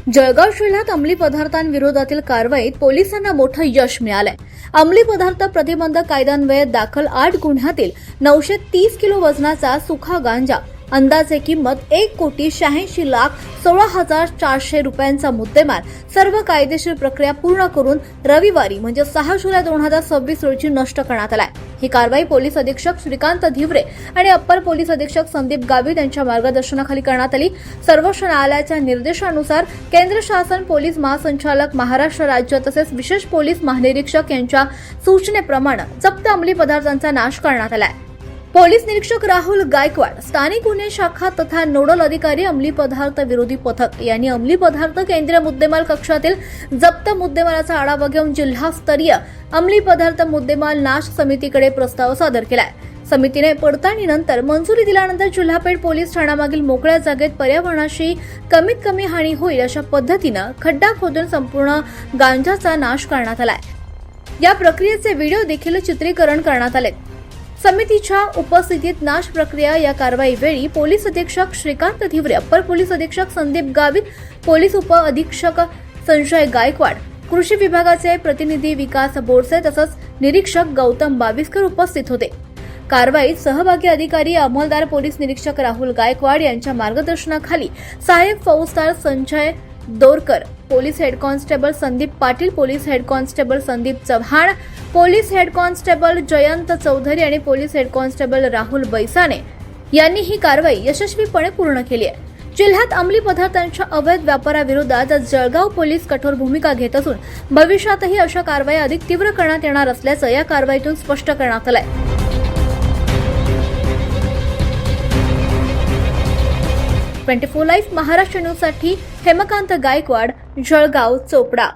जळगाव जिल्ह्यात अंमली पदार्थांविरोधातील कारवाईत पोलिसांना मोठं यश मिळालंय। अंमली पदार्थ प्रतिबंधक कायद्यान्वये दाखल 8 गुन्ह्यातील 930 किलो वजनाचा सुखा गांजा, अंदाजे किंमत 1,86,16,400 रुपयांचा मुद्देमाल सर्व कायदेशीर प्रक्रिया पूर्ण करून रविवारी म्हणजे 6 जुलै 2026 रोजी नष्ट करण्यात आलाय। ही कारवाई पोलीस अधीक्षक श्रीकांत धिवरे आणि अप्पर पोलीस अधीक्षक संदीप गावित यांच्या मार्गदर्शनाखाली करण्यात आली। सर्वोच्च न्यायालयाच्या निर्देशानुसार केंद्र शासन, पोलीस महासंचालक, महाराष्ट्र राज्य तसेच विशेष पोलीस महानिरीक्षक यांच्या सूचनेप्रमाणे जप्त अंमली पदार्थांचा नाश करण्यात आलाय। पोलीस निरीक्षक राहुल गायकवाड, स्थानिक गुन्हे शाखा तथा नोडल अधिकारी अंमली पदार्थ विरोधी पथक यांनी अंमली पदार्थ केंद्रीय मुद्देमाल कक्षातील जप्त मुद्देमालाचा आढावा घेऊन जिल्हास्तरीय अंमली पदार्थ मुद्देमाल नाश समितीकडे प्रस्ताव सादर केलाय। समितीने पडताळणीनंतर मंजुरी दिल्यानंतर जिल्हापेठ पोलीस ठाण्यामागील मोकळ्या जागेत पर्यावरणाशी कमीत कमी हानी होईल अशा पद्धतीने खड्डा खोदून संपूर्ण गांजाचा नाश करण्यात आलाय। या प्रक्रियेचे व्हिडिओ देखील चित्रीकरण करण्यात आले। समितीच्या उपस्थितीत नाश प्रक्रिया या कारवाई वेळी पोलीस अधीक्षक श्रीकांत धिवरे, अप्पर पोलीस अधीक्षक संदीप गावित, पोलीस उप अधीक्षक संजय गायकवाड, कृषी विभागाचे प्रतिनिधी विकास बोरसे तसंच निरीक्षक गौतम बाविस्कर उपस्थित होते। कारवाईत सहभागी अधिकारी अंमलदार पोलीस निरीक्षक राहुल गायकवाड यांच्या मार्गदर्शनाखाली सहाय्यक फौजदार Sanjay Dorkar, police head constable Sandeep Patil, police head constable Sandeep Chavan, police head constable Jayant Chaudhari आणि police head constable Rahul Baisane यांनी ही कारवाई यशस्वीपणे पूर्ण केली आहे। जिल्ह्यात अंमली पदार्थांच्या अवैध व्यापाराविरोधात जळगाव पोलीस कठोर भूमिका घेत असून भविष्यातही अशा कारवाई अधिक तीव्र करण्यात येणार असल्याचं या कारवाईतून स्पष्ट करण्यात आलंय। 24 लाईव्ह महाराष्ट्र न्यूजसाठी हेमकांत गायकवाड, जळगाव, चोपडा।